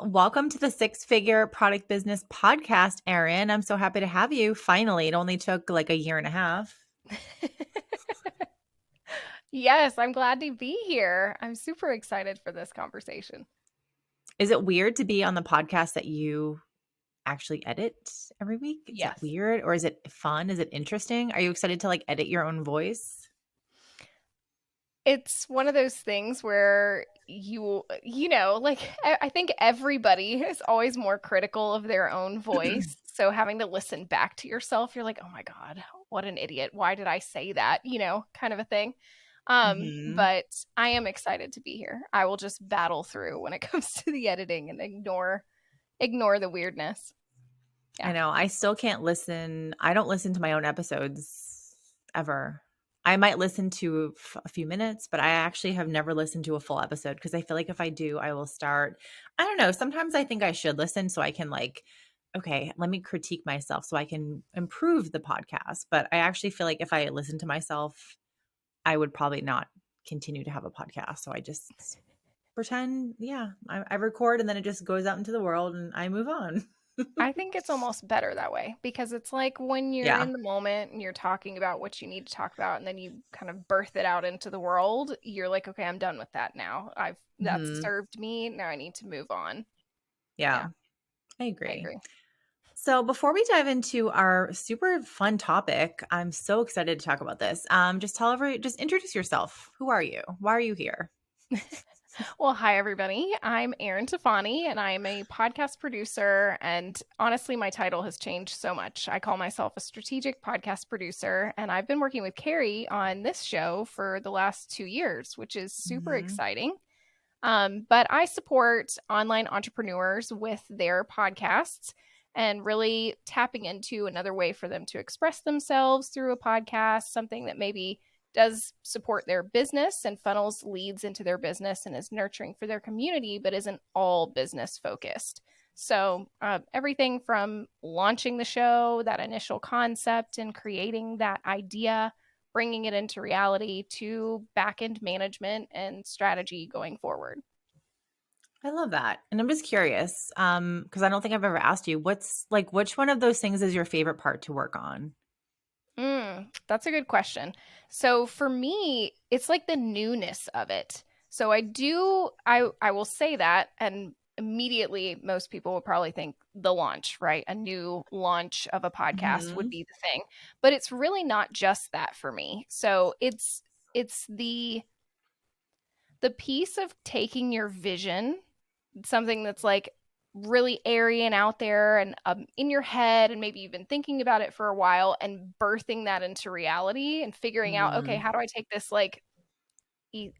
Well, welcome to the Six Figure Product Business Podcast, Erin. I'm so happy to have you. Finally, it only took like a year and a half. Yes, I'm glad to be here. I'm super excited for this conversation. Is it weird to be on the podcast that you actually edit every week? Is that Yes. weird or is it fun? Is it interesting? Are you excited to like edit your own voice? It's one of those things where like I think everybody is always more critical of their own voice. So having to listen back to yourself, you're like, "Oh my God, what an idiot. Why did I say that?" Kind of a thing. Hmm. But I am excited to be here. I will just battle through when it comes to the editing and ignore the weirdness. I Yeah. know. I still can't listen. I don't listen to my own episodes ever. I might listen to a few minutes, but I actually have never listened to a full episode because I feel like if I do, I will start. I don't know. Sometimes I think I should listen so I can like, okay, let me critique myself so I can improve the podcast. But I actually feel like if I listen to myself, I would probably not continue to have a podcast. So I just pretend, yeah, I record and then it just goes out into the world and I move on. I think it's almost better that way because it's like when you're Yeah. in the moment and you're talking about what you need to talk about and then you kind of birth it out into the world, you're like, okay, I'm done with that now. That's Hmm. served me. Now I need to move on. Yeah. Yeah, I I agree. agree. So before we dive into our super fun topic, I'm so excited to talk about this. Just introduce yourself. Who are you? Why are you here? Well, hi everybody. I'm Erin Tofani and I'm a podcast producer. And honestly, my title has changed so much. I call myself a strategic podcast producer, and I've been working with Carrie on this show for the last 2 years, which is super Hmm. exciting. But I support online entrepreneurs with their podcasts and really tapping into another way for them to express themselves through a podcast, something that maybe does support their business and funnels leads into their business and is nurturing for their community, but isn't all business focused. So, everything from launching the show, that initial concept, and creating that idea, bringing it into reality to back end management and strategy going forward. I love that. And I'm just curious, because I don't think I've ever asked you, what's like which one of those things is your favorite part to work on? That's a good question. So for me, it's like the newness of it. So I will say that, and immediately most people will probably think the launch, right? A new launch of a podcast would Hmm. be the thing. But it's really not just that for me. So it's the piece of taking your vision, something that's like really airy and out there and in your head, and maybe you've been thinking about it for a while, and birthing that into reality and figuring out, okay, Hmm. how do I take this like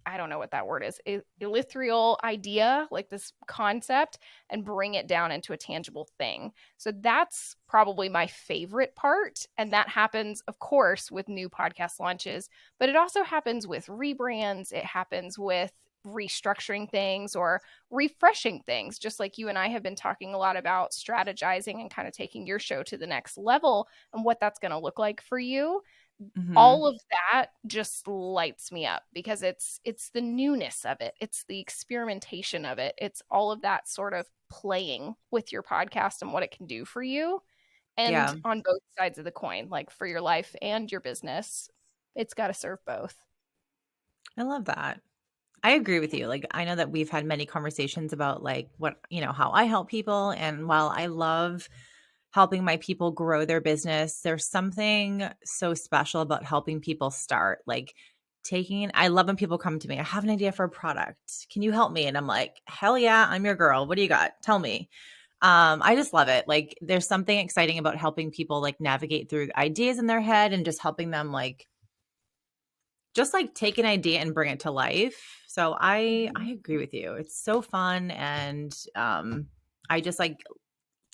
I don't know what that word is, ethereal idea, like this concept, and bring it down into a tangible thing. So that's probably my favorite part. And that happens, of course, with new podcast launches, but it also happens with rebrands. It happens with restructuring things or refreshing things, just like you and I have been talking a lot about strategizing and kind of taking your show to the next level and what that's going to look like for you. Hmm. All of that just lights me up because it's the newness of it, it's the experimentation of it, it's all of that sort of playing with your podcast and what it can do for you, and Yeah, on both sides of the coin, like for your life and your business, it's got to serve both. I love that. I agree with you. Like, I know that we've had many conversations about like what, how I help people. And while I love helping my people grow their business, there's something so special about helping people start. Like, I love when people come to me, I have an idea for a product. Can you help me? And I'm like, hell yeah, I'm your girl. What do you got? Tell me. I just love it. Like, there's something exciting about helping people like navigate through ideas in their head and just helping them just like take an idea and bring it to life. So I Mhm. agree with you. It's so fun and I just like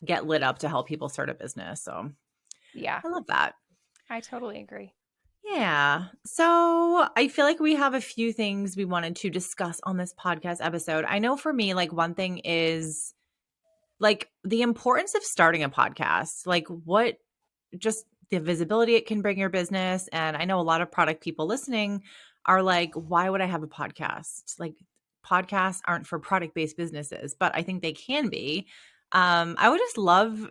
get lit up to help people start a business. So Yeah, I love that. I totally agree. Yeah. So I feel like we have a few things we wanted to discuss on this podcast episode. I know for me, like one thing is like the importance of starting a podcast. Like what just the visibility it can bring your business. And I know a lot of product people listening are like, why would I have a podcast? Like, podcasts aren't for product-based businesses, but I think they can be. I would just love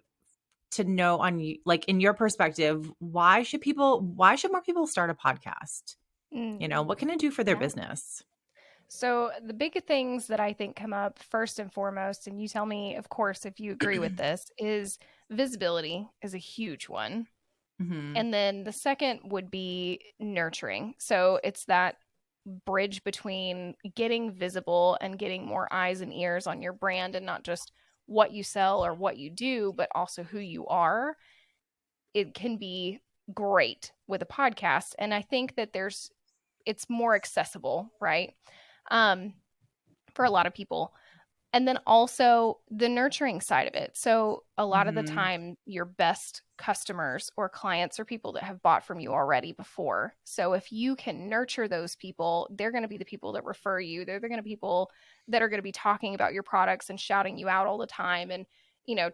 to know on you, like in your perspective, why should more people start a podcast? Mm, What can it do for their yeah. business? So, the big things that I think come up first and foremost, and you tell me, of course, if you agree with this, is visibility is a huge one. Hmm. And then the second would be nurturing. So, it's that bridge between getting visible and getting more eyes and ears on your brand and not just what you sell or what you do, but also who you are. It can be great with a podcast. And I think that it's more accessible, right? Um, for a lot of people. And then also the nurturing side of it. So, a lot of the Hmm. time, your best customers or clients are people that have bought from you already before. So, if you can nurture those people, they're going to be the people that refer you. They're going to be people that are going to be talking about your products and shouting you out all the time and,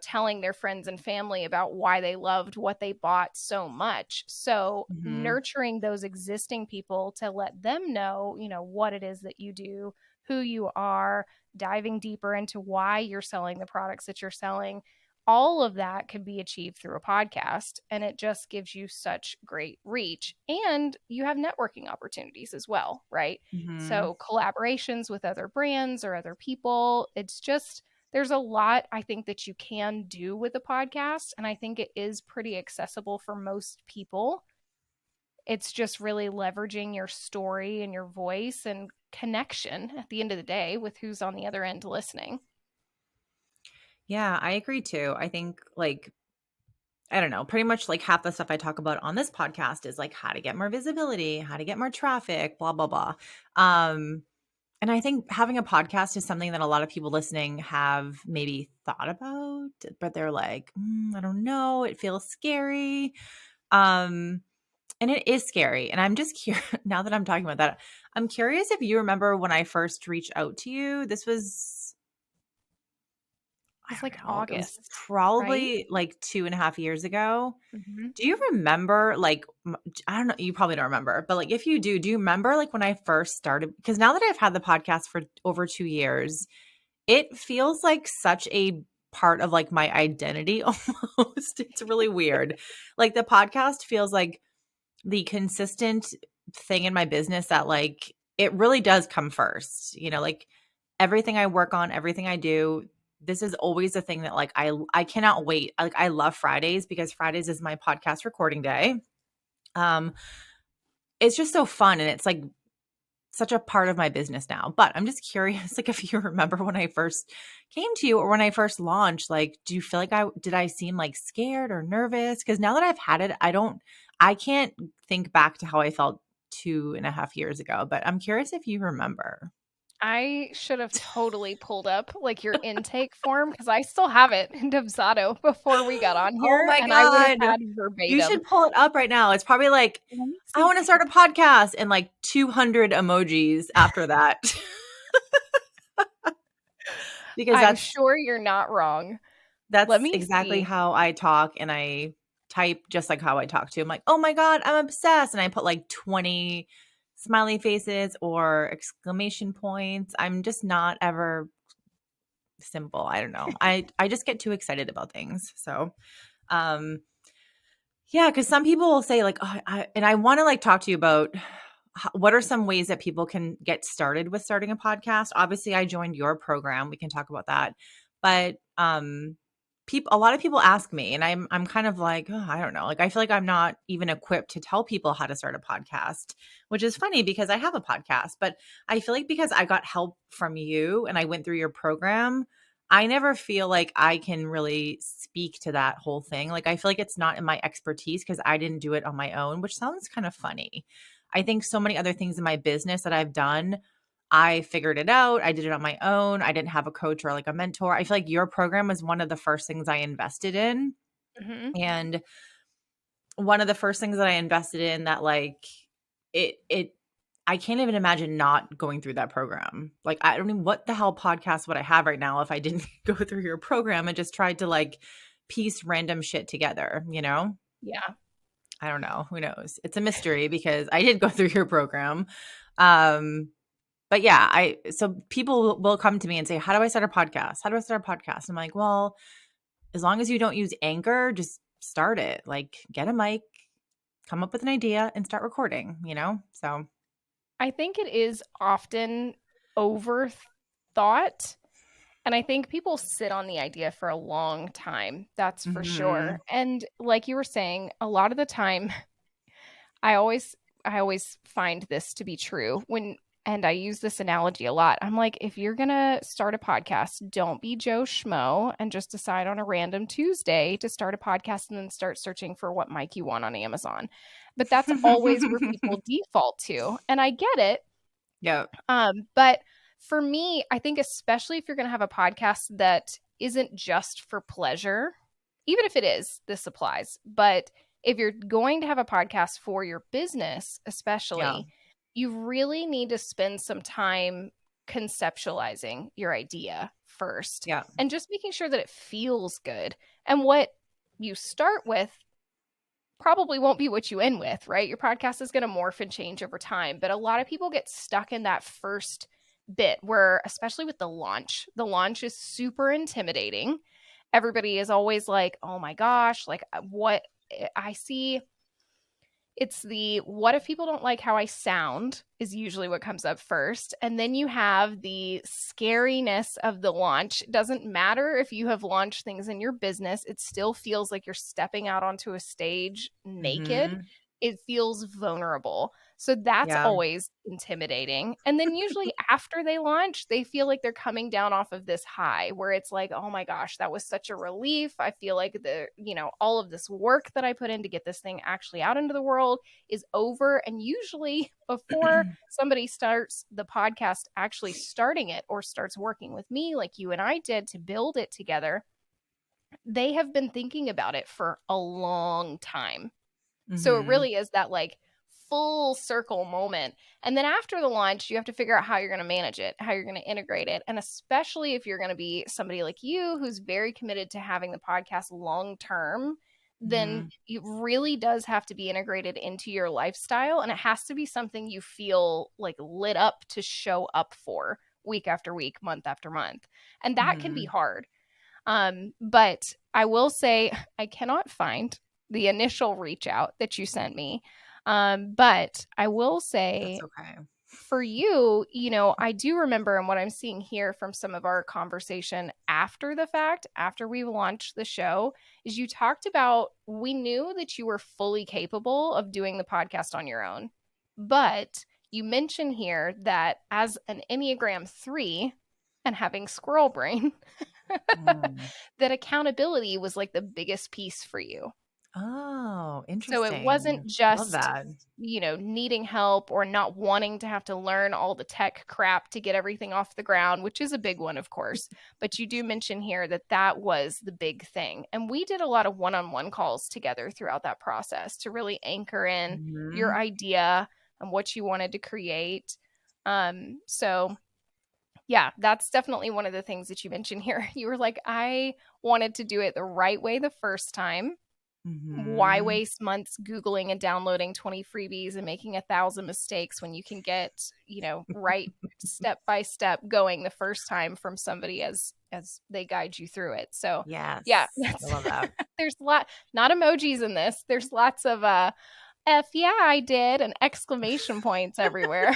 telling their friends and family about why they loved what they bought so much. So, Hmm. nurturing those existing people to let them know, what it is that you do, who you are, diving deeper into why you're selling the products that you're selling. All of that can be achieved through a podcast, and it just gives you such great reach. And you have networking opportunities as well, right? Hmm. So, collaborations with other brands or other people. It's just, there's a lot I think that you can do with a podcast. And I think it is pretty accessible for most people. It's just really leveraging your story and your voice and connection at the end of the day with who's on the other end listening. Yeah, I agree too. I think like I don't know, pretty much like half the stuff I talk about on this podcast is like how to get more visibility, how to get more traffic, blah blah blah. Um and I think having a podcast is something that a lot of people listening have maybe thought about, but they're like, I don't know, it feels scary. Um and it is scary. And I'm just curious now that I'm talking about that. I'm curious if you remember when I first reached out to you. This was It I was like don't know, it was August, right? probably like 2.5 years ago. Hmm. Do you remember, like, I don't know, you probably don't remember, but like if you do you remember like when I first started? Because now that I've had the podcast for over 2 years, it feels like such a part of like my identity almost. It's really weird. Like the podcast feels like the consistent thing in my business that like it really does come first. Like everything I work on, everything I do, this is always a thing that like I cannot wait. Like I love Fridays because Fridays is my podcast recording day. Um it's just so fun and it's like such a part of my business now. But I'm just curious like if you remember when I first came to you or when I first launched, like do you feel like I seem like scared or nervous? Cuz now that I've had it, I can't think back to how I felt 2.5 years ago, but I'm curious if you remember. I should have totally pulled up like your intake form because I still have it in Dubsado before we got on Oh here, my and I would have god. had You verbatim. should pull it up right now. It's probably like, Let me "I see. wanna start a podcast," and like 200 emojis after that. Because I'm that's sure you're not wrong. Let that's me exactly see. how I talk, and I type just like how I talk to. I'm like, "Oh my god, I'm obsessed," and I put like 20 smiley faces or exclamation points. I'm just not ever simple. I don't know. I just get too excited about things. So, um yeah, because some people will say like, "Oh, I want to like talk to you about what are some ways that people can get started with starting a podcast." Obviously, I joined your program. We can talk about that. But people, a lot of people ask me, and I'm kind of like, oh, I don't know. Like, I feel like I'm not even equipped to tell people how to start a podcast, which is funny because I have a podcast. But I feel like because I got help from you and I went through your program, I never feel like I can really speak to that whole thing. Like, I feel like it's not in my expertise because I didn't do it on my own, which sounds kind of funny. I think so many other things in my business that I've done, I figured it out. I did it on my own. I didn't have a coach or like a mentor. I feel like your program was one of the first things I invested in. Mhm. And one of the first things that I invested in that like it I can't even imagine not going through that program. Like I don't even what the hell podcast would I have right now if I didn't go through your program and just tried to like piece random shit together, you know? Yeah. I don't know. Who knows? It's a mystery because I did go through your program. Um But yeah, so people will come to me and say, "How do I start a podcast? How do I start a podcast?" I'm like, "Well, as long as you don't use Anchor, just start it. Like, get a mic, come up with an idea, and start recording, you know?" So, I think it is often overthought. And I think people sit on the idea for a long time. That's for sure. mhm. And like you were saying, a lot of the time I always I always find this to be true when and I use this analogy a lot. I'm like, if you're gonna start a podcast, don't be Joe Schmo and just decide on a random Tuesday to start a podcast and then start searching for what mic you want on Amazon. But that's always where people default to. And I get it. Yep. But for me, I think especially if you're gonna have a podcast that isn't just for pleasure, even if it is, this applies. But if you're going to have a podcast for your business, Yeah. especially, you really need to spend some time conceptualizing your idea first Yeah. and just making sure that it feels good. And what you start with probably won't be what you end with, right? Your podcast is going to morph and change over time. But a lot of people get stuck in that first bit where, especially with the launch is super intimidating. Everybody is always like, oh my gosh, like what I see it's the what if people don't like how I sound is usually what comes up first. And then you have the scariness of the launch. It doesn't matter if you have launched things in your business, it still feels like you're stepping out onto a stage naked. Mhm. It feels vulnerable. So that's Yeah. always intimidating. And then usually after they launch, they feel like they're coming down off of this high where it's like, oh my gosh, that was such a relief. I feel like all of this work that I put in to get this thing actually out into the world is over. And usually before somebody starts the podcast, actually starting it or starts working with me, like you and I did to build it together, they have been thinking about it for a long time. So it Mhm. really is that like full circle moment. And then after the launch, you have to figure out how you're going to manage it, how you're going to integrate it. And especially if you're going to be somebody like you who's very committed to having the podcast long term, then Mhm. it really does have to be integrated into your lifestyle. And it has to be something you feel like lit up to show up for week after week, month after month. And that can be Mhm. hard. But I will say I cannot find the initial reach out that you sent me. But I will That's say okay. for you, I do remember and what I'm seeing here from some of our conversation after the fact, after we launched the show, is you talked about we knew that you were fully capable of doing the podcast on your own. But you mention here that as an Enneagram 3 and having squirrel brain, Mm. that accountability was like the biggest piece for you. Oh, So it wasn't interesting. Love just, that. needing help or not wanting to have to learn all the tech crap to get everything off the ground, which is a big one, of course. But you do mention here that that was the big thing. And we did a lot of one on one calls together throughout that process to really anchor in your Mhm. idea and what you wanted to create. So yeah, that's definitely one of the things that you mentioned here. You were like, I wanted to do it the right way the first time. Why Mhm. waste months Googling and downloading 20 freebies and making 1,000 mistakes when you can get, right step by step going the first time from somebody as they guide you through it. So yeah, Yes. I that's love that. there's a lot not emojis in this. There's lots of F yeah, I did and exclamation points everywhere.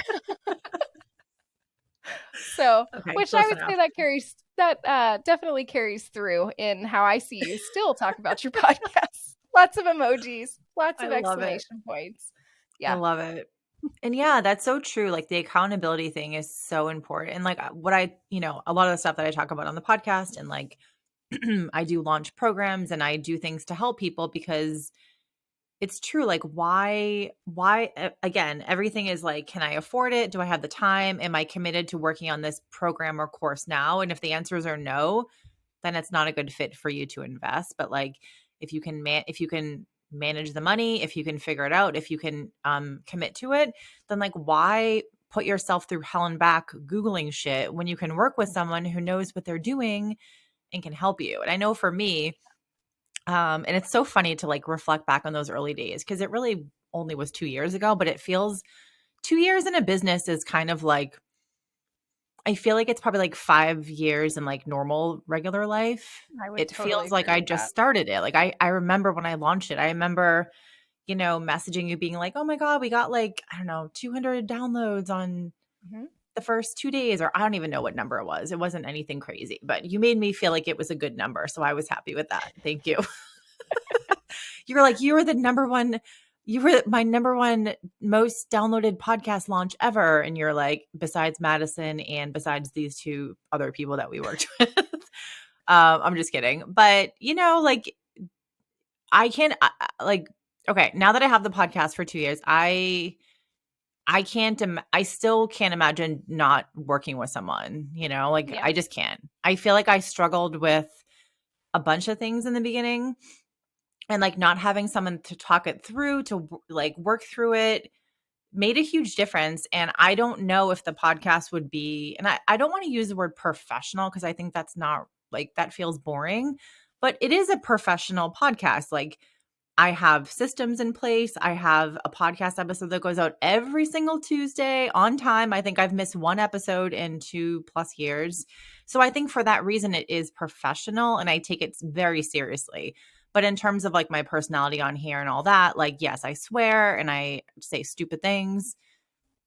So, Okay, which I close would say enough. that definitely carries through in how I see you still talk about your podcast. Lots of emojis, lots I of love it. exclamation points. I Yeah. love it. And yeah, that's so true. Like the accountability thing is so important. And like what a lot of the stuff that I talk about on the podcast and like I do launch programs and I do things to help people because it's true. Like again, everything is like, can I afford it? Do I have the time? Am I committed to working on this program or course now? And if the answers are no, then it's not a good fit for you to invest. But like if you can manage the money, if you can figure it out, if you can commit to it, then like why put yourself through hell and back Googling shit when you can work with someone who knows what they're doing and can help you. And I know for me, and it's so funny to like reflect back on those early days because it really only was 2 years ago, but it feels 2 years in a business is kind of like I feel like it's probably like 5 years in like normal regular life. I would It totally feels like agree I with just that. started it. Like I remember when I launched it. I remember, messaging you being like, "Oh my god, we got like, I don't know, 200 downloads on Mhm. the first 2 days," or I don't even know what number it was. It wasn't anything crazy, but you made me feel like it was a good number, so I was happy with that. Thank you. You were like, you were my number one most downloaded podcast launch ever. And you're like, besides Madison and besides these two other people that we worked with. I'm just kidding. But, like, I can, like, okay, now that I have the podcast for 2 years, I still can't imagine not working with someone, like Yeah. I just can't. I feel like I struggled with a bunch of things in the beginning, and like not having someone to talk it through, to like work through it, made a huge difference. And I don't know if the podcast would be, and I don't want to use the word professional because I think that's not, like, that feels boring, but it is a professional podcast. Like, I have systems in place. I have a podcast episode that goes out every single Tuesday on time. I think I've missed one episode in 2+ years. So I think for that reason, it is professional and I take it very seriously. But in terms of like my personality on here and all that, like, yes, I swear and I say stupid things,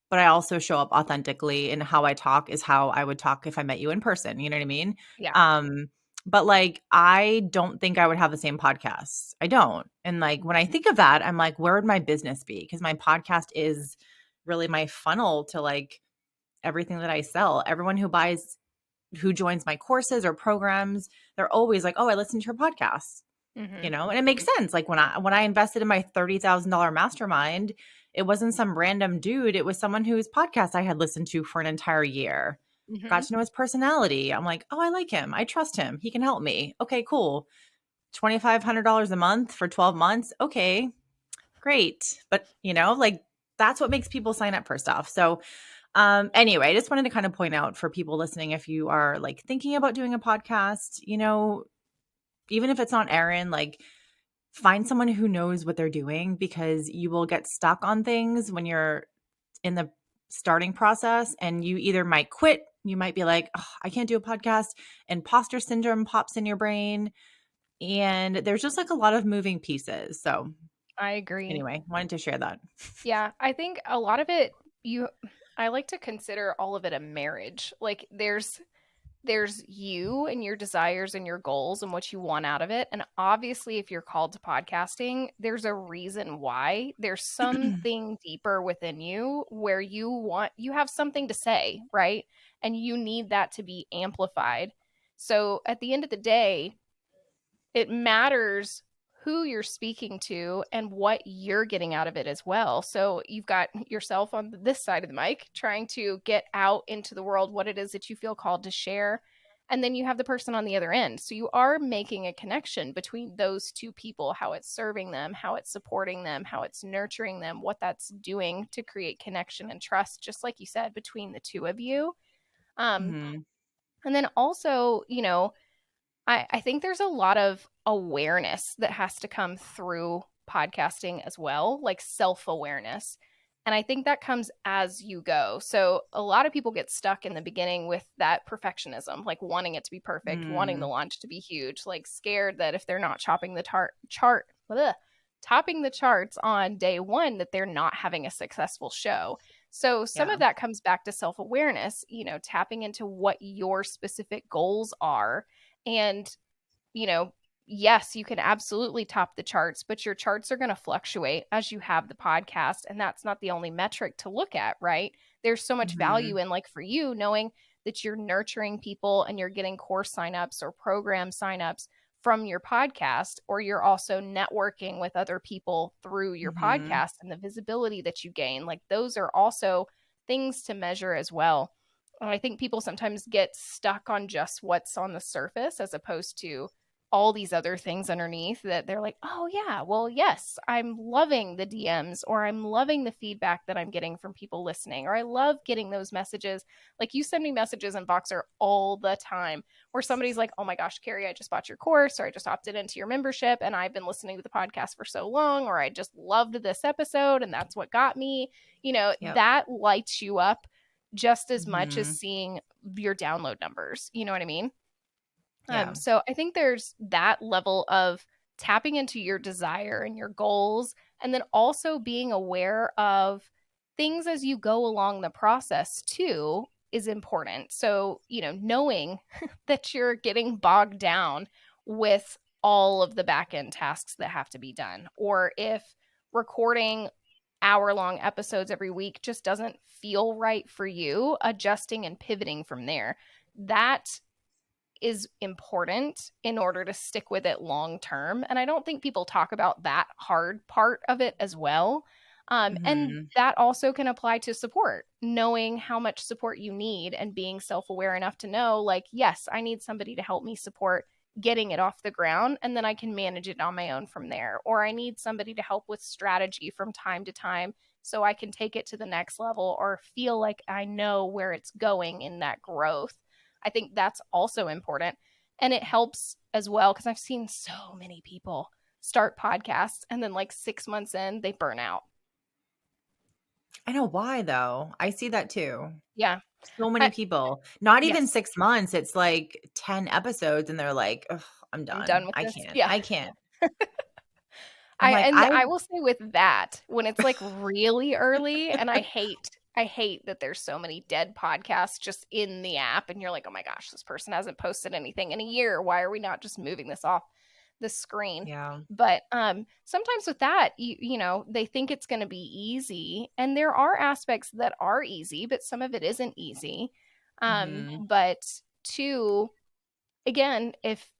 but I also show up authentically, and how I talk is how I would talk if I met you in person. You know what I mean? Yeah. Um, but like, I don't think I would have the same podcast. I don't. And like, when I think of that, I'm like, where would my business be? Because my podcast is really my funnel to like everything that I sell. Everyone who joins my courses or programs, they're always like, oh, I listened to your podcast. Mhm. And it makes sense. Like when I invested in my $30,000 mastermind, it wasn't some random dude. It was someone whose podcast I had listened to for an entire year. Got Mhm. to know his personality. I'm like, oh, I like him. I trust him. He can help me. Okay, cool. $2,500 a month for 12 months. Okay, great. But like, that's what makes people sign up for stuff. So anyway, I just wanted to kind of point out for people listening, if you are like thinking about doing a podcast, even if it's not Erin, like, find someone who knows what they're doing, because you will get stuck on things when you're in the starting process, and you either might quit, you might be like, oh, I can't do a podcast, imposter syndrome pops in your brain, and there's just like a lot of moving pieces. So I agree. anyway, wanted to share that. Yeah, I think a lot of it you I like to consider all of it a marriage. Like there's you and your desires and your goals and what you want out of it. And obviously, if you're called to podcasting, there's a reason why. There's something deeper within you where you have something to say, right? And you need that to be amplified. So at the end of the day, it matters who you're speaking to and what you're getting out of it as well. So you've got yourself on this side of the mic trying to get out into the world what it is that you feel called to share. And then you have the person on the other end. So you are making a connection between those two people, how it's serving them, how it's supporting them, how it's nurturing them, what that's doing to create connection and trust, just like you said, between the two of you. Um, Hmm. and then also, I think there's a lot of awareness that has to come through podcasting as well, like self awareness. And I think that comes as you go. So a lot of people get stuck in the beginning with that perfectionism, like wanting it to be perfect, wanting the Hmm. launch to be huge, like scared that if they're not chopping the topping the charts on day one, that they're not having a successful show. So some Yeah. of that comes back to self awareness, tapping into what your specific goals are and, you know, yes, you can absolutely top the charts, but your charts are going to fluctuate as you have the podcast. And that's not the only metric to look at, right? There's so much value Hmm. in, like, for you, knowing that you're nurturing people and you're getting course signups or program signups from your podcast, or you're also networking with other people through your Hmm. podcast and the visibility that you gain. Like, those are also things to measure as well. And I think people sometimes get stuck on just what's on the surface as opposed to all these other things underneath, that they're like, oh, yeah, well, yes, I'm loving the DMs, or I'm loving the feedback that I'm getting from people listening, or I love getting those messages. Like, you send me messages in Voxer all the time where somebody's like, oh my gosh, Carrie, I just bought your course, or I just opted into your membership and I've been listening to the podcast for so long, or I just loved this episode and that's what got me. Yep. That lights you up just as much as Hmm. seeing your download numbers. You know what I mean? Yeah. So I think there's that level of tapping into your desire and your goals, and then also being aware of things as you go along the process too is important. So, knowing that you're getting bogged down with all of the back end tasks that have to be done, or if recording hour-long episodes every week just doesn't feel right for you, adjusting and pivoting from there. That is important in order to stick with it long term. And I don't think people talk about that hard part of it as well. And Mhm. that also can apply to support, knowing how much support you need and being self aware enough to know, like, yes, I need somebody to help me support getting it off the ground, and then I can manage it on my own from there. Or I need somebody to help with strategy from time to time so I can take it to the next level or feel like I know where it's going in that growth. I think that's also important. And it helps as well because I've seen so many people start podcasts and then, like, 6 months in, they burn out. I know why though. I see that too. Yeah. So many I, people. Not even yes. 6 months, it's like 10 episodes and they're like, "Ugh, I'm I'm done. done with I this. can't. Yeah. I can't." I'm like, And "I." I will say with that, when it's like really early, and I hate that there's so many dead podcasts just in the app, and you're like, oh my gosh, this person hasn't posted anything in a year. Why are we not just moving this off the screen? Yeah. But sometimes with that, they think it's going to be easy, and there are aspects that are easy, but some of it isn't easy. Mhm. But two, again, if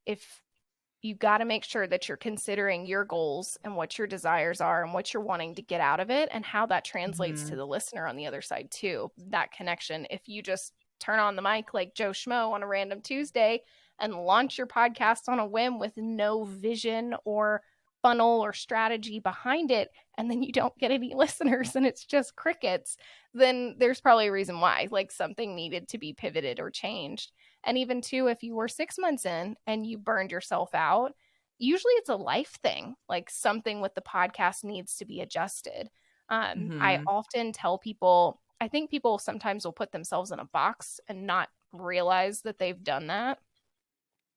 you got to make sure that you're considering your goals and what your desires are and what you're wanting to get out of it and how that translates to Mhm. the listener on the other side too. That connection. If you just turn on the mic like Joe Schmo on a random Tuesday and launch your podcast on a whim with no vision or funnel or strategy behind it, and then you don't get any listeners and it's just crickets, then there's probably a reason why, like something needed to be pivoted or changed. And even too, if you were 6 months in and you burned yourself out, usually it's a life thing. Like something with the podcast needs to be adjusted. I Mhm. often tell people, I think people sometimes will put themselves in a box and not realize that they've done that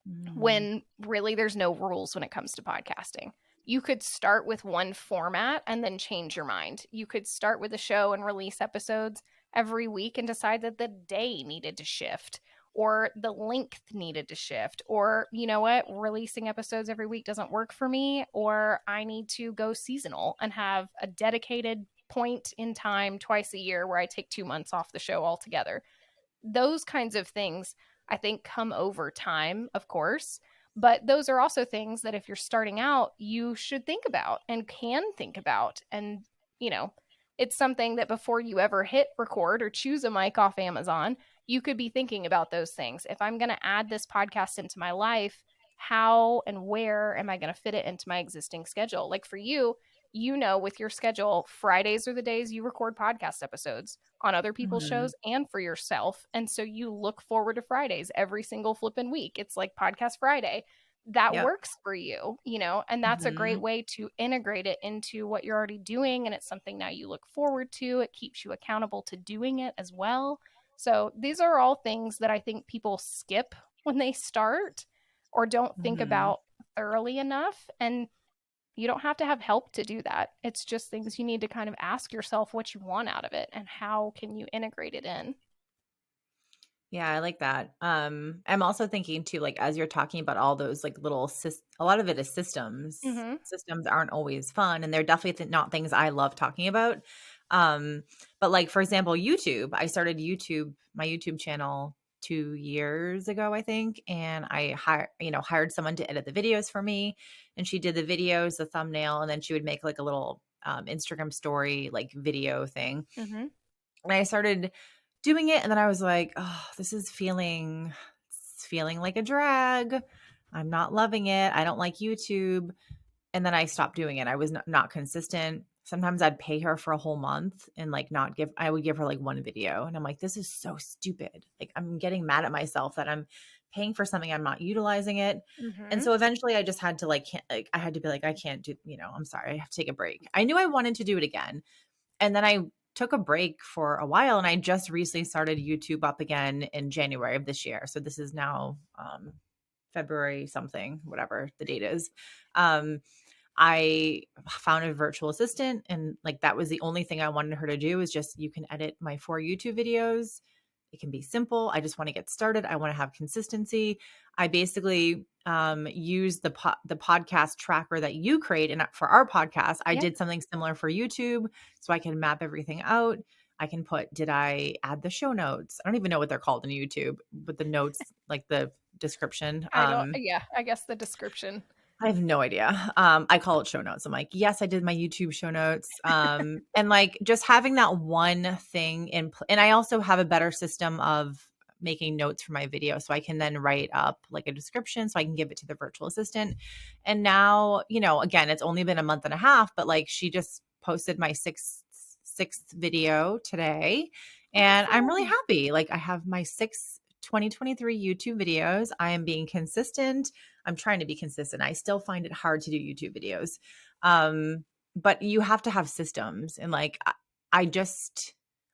Mhm. when really there's no rules when it comes to podcasting. You could start with one format and then change your mind. You could start with a show and release episodes every week and decide that the day needed to shift or the length needed to shift, or you know what, releasing episodes every week doesn't work for me, or I need to go seasonal and have a dedicated point in time twice a year where I take 2 months off the show altogether. Those kinds of things I think come over time, of course, but those are also things that if you're starting out, you should think about and can think about. And, you know, it's something that before you ever hit record or choose a mic off Amazon, you could be thinking about those things. If I'm going to add this podcast into my life, how and where am I going to fit it into my existing schedule? Like for you, with your schedule, Fridays are the days you record podcast episodes on other people's Mhm. shows and for yourself. And so you look forward to Fridays every single flipping week. It's like Podcast Friday. That Yep. works for you, and that's a great Mhm. way to integrate it into what you're already doing. And it's something now you look forward to. It keeps you accountable to doing it as well. So these are all things that I think people skip when they start or don't think Mhm. about thoroughly enough. And you don't have to have help to do that. It's just things you need to kind of ask yourself what you want out of it and how can you integrate it in. Yeah, I like that. I'm also thinking too, like, as you're talking about all those, like, a lot of it is systems. Mhm. Systems aren't always fun, and they're definitely not things I love talking about. Um, but, like, for example, YouTube. I started my YouTube channel 2 years ago, I think, and hired someone to edit the videos for me, and she did the videos, the thumbnail, and then she would make, like, a little, Instagram story, like, video thing. Mhm. And I started doing it, and then I was like, "Oh, this is feeling like a drag. I'm not loving it. I don't like YouTube." And then I stopped doing it. I was not consistent. Sometimes I'd pay her for a whole month and, like, not give I would give her, like, one video, and I'm like, "This is so stupid." Like, I'm getting mad at myself that I'm paying for something, I'm not utilizing it. And Mhm. so eventually I just had to, like, can't like, I had to be like, "I can't do, I'm sorry. I have to take a break." I knew I wanted to do it again, and then I took a break for a while, and I just recently started YouTube up again in January of this year. So this is now February something, whatever the date is. Um, I found a virtual assistant, and like that was the only thing I wanted her to do is just you can edit my 4 YouTube videos. It can be simple. I just want to get started. I want to have consistency. I basically use the podcast tracker that you create, and for our podcast, I Yeah. did something similar for YouTube, so I can map everything out. I can put, did I add the show notes? I don't even know what they're called in YouTube, but the notes, like the description. I don't, yeah, I guess the description. I have no idea. I call it show notes. I'm like, yes, I did my YouTube show notes. And like just having that one thing and I also have a better system of making notes for my video. So I can then write up like a description so I can give it to the virtual assistant. And now, again, it's only been a month and a half, but like she just posted my sixth video today. And I'm really Awesome. happy. Like I have my 2023 YouTube videos. I am being consistent. I'm trying to be consistent. I still find it hard to do YouTube videos. But you have to have systems. And like, I just,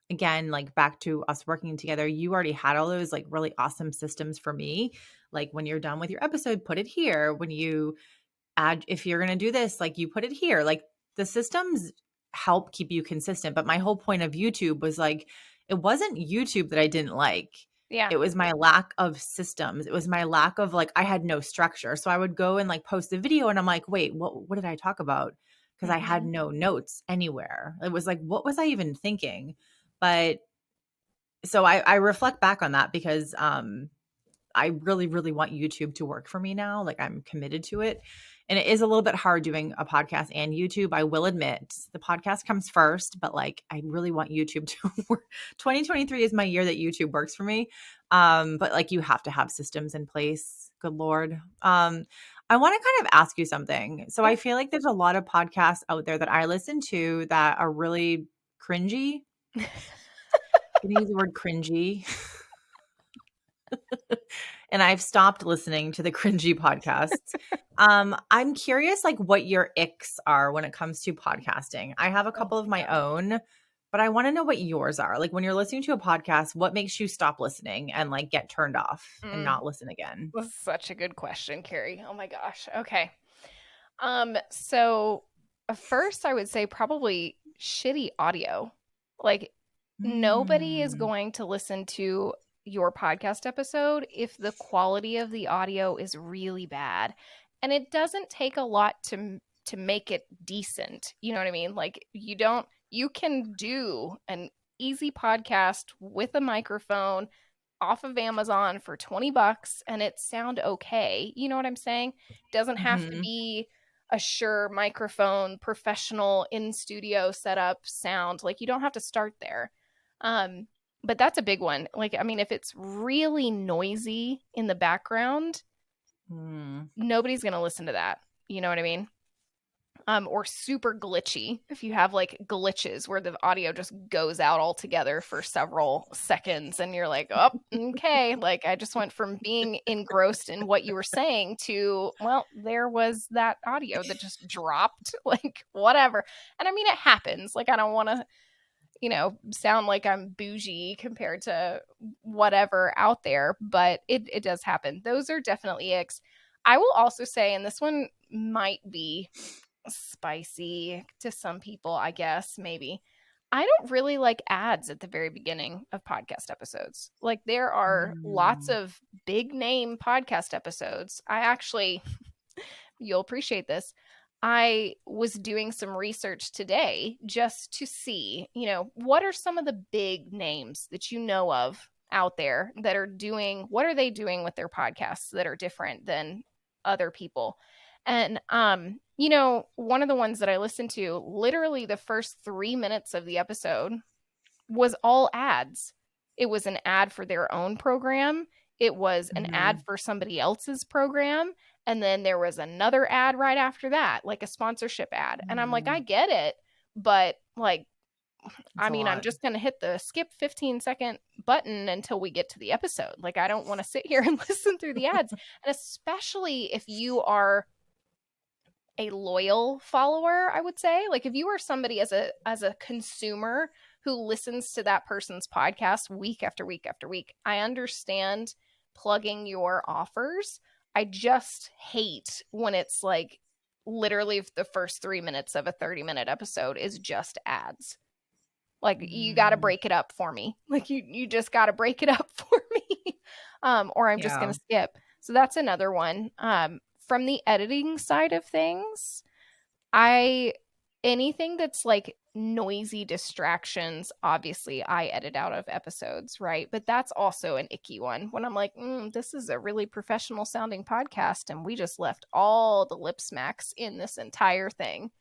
again, like back to us working together, you already had all those like really awesome systems for me. Like when you're done with your episode, put it here. When you add, if you're going to do this, like you put it here. Like the systems help keep you consistent. But my whole point of YouTube was like, it wasn't YouTube that I didn't like. Yeah. It was my lack of systems. It was my lack of like, I had no structure. So I would go and like post a video and I'm like, wait, what did I talk about? Because I had Hmm. no notes anywhere. It was like, what was I even thinking? But so I reflect back on that because I really, really want YouTube to work for me now. Like I'm committed to it. And it is a little bit hard doing a podcast and YouTube. I will admit the podcast comes first, but like I really want YouTube to work. 2023 is my year that YouTube works for me. But like you have to have systems in place. Good Lord. I want to kind of ask you something. So Yeah. I feel like there's a lot of podcasts out there that I listen to that are really cringy. I'm gonna use the word cringy. And I've stopped listening to the cringy podcasts. I'm curious, like, what your icks are when it comes to podcasting. I have a Oh couple of my my God. own, but I want to know what yours are. Like, when you're listening to a podcast, what makes you stop listening and like get turned off and Mm, not listen again? this is such a good question, Carrie. Oh my gosh. Okay. So first I would say probably shitty audio. Like nobody is Mm, going to listen to your podcast episode if the quality of the audio is really bad. And it doesn't take a lot to make it decent. You know what I mean? Like you can do an easy podcast with a microphone off of Amazon for 20 bucks and it sound okay. You know what I'm saying? Doesn't have to hmm be a Shure microphone, professional in studio setup sound. Like you don't have to start there. Um, but that's a big one. Like, I mean, if it's really noisy in the background, mm. nobody's going to listen to that. You know what I mean? Or super glitchy. If you have like glitches where the audio just goes out altogether for several seconds and you're like, oh, okay. Like I just went from being engrossed in what you were saying to, well, there was that audio that just dropped, like whatever. And I mean, it happens. Like I don't want to, sound like I'm bougie compared to whatever out there, but it does happen. Those are definitely icks. I will also say, and this one might be spicy to some people, I guess, maybe. I don't really like ads at the very beginning of podcast episodes. Like there are lots Mm. of big name podcast episodes. I actually, you'll appreciate this. I was doing some research today just to see, what are some of the big names that you know of out there that are doing, what are they doing with their podcasts that are different than other people? And one of the ones that I listened to, literally the first 3 minutes of the episode was all ads. It was an ad for their own program. It was an ad Mhm. for somebody else's program. And then there was another ad right after that, like a sponsorship ad. And I'm like, I Mm. get it. But like, It's I a mean, I'm lot. just going to hit the skip 15-second button until we get to the episode. Like, I don't want to sit here and listen through the ads. And especially if you are a loyal follower, I would say. Like if you are somebody as a consumer who listens to that person's podcast week after week after week. I understand plugging your offers. I just hate when it's like literally the first 3 minutes of a 30-minute episode is just ads. Like, you got to Mm, break it up for me. Like, you just got to break it up for me. Or I'm just going yeah. to skip. So that's another one. From the editing side of things, I anything that's like noisy distractions, obviously I edit out of episodes, right? But that's also an icky one when I'm like, this is a really professional sounding podcast and we just left all the lip smacks in this entire thing.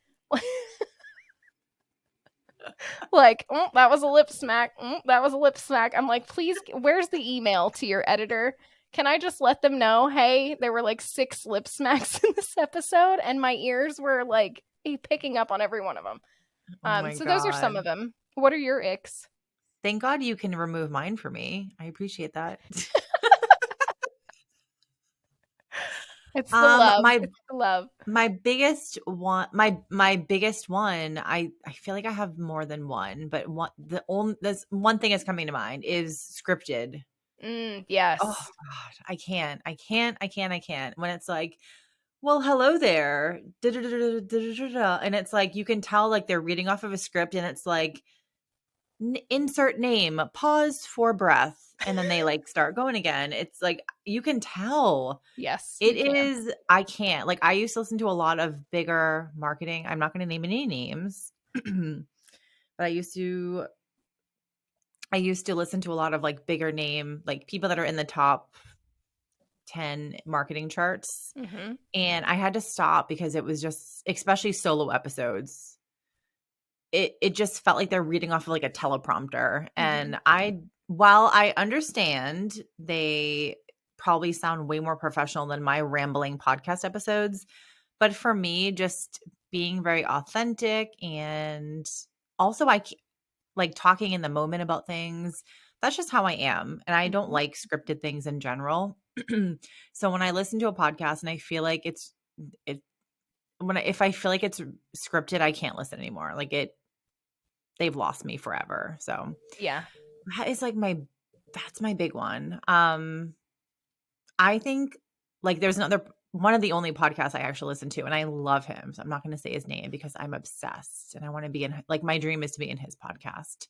Like, that was a lip smack. That was a lip smack. I'm like, please, where's the email to your editor? Can I just let them know, hey, there were like 6 lip smacks in this episode, and my ears were like picking up on every one of them. Oh my So those are some God. of them. What are your icks? Thank God you can remove mine for me. I appreciate that. It's the love. My It's the love. my biggest one, I feel like I have more than one, but this one thing is coming to mind is scripted. Oh Yes. God, I can't. When it's like, well, hello there, and it's like you can tell like they're reading off of a script, and it's like insert name, pause for breath, and then they like start going again. It's like you can tell. Yes, It you can. is I can't. Like, I used to listen to a lot of bigger marketing. I'm not gonna name any names, but I used to listen to a lot of, like, bigger name, like, people that are in the top 10 marketing charts, Mm-hmm. and I had to stop because it was just especially solo episodes. It just felt like they're reading off of, like, a teleprompter, Mm-hmm. and while I understand they probably sound way more professional than my rambling podcast episodes, but for me, just being very authentic and also like talking in the moment about things, that's just how I am. And I don't Mm-hmm. like scripted things in general. So when I listen to a podcast and I feel like it if I feel like it's scripted, I can't listen anymore. Like they've lost me forever. So Yeah. that is like that's my big one. I think like there's another one of the only podcasts I actually listen to, and I love him. So I'm not going to say his name because I'm obsessed and I want to be in like my dream is to be in his podcast.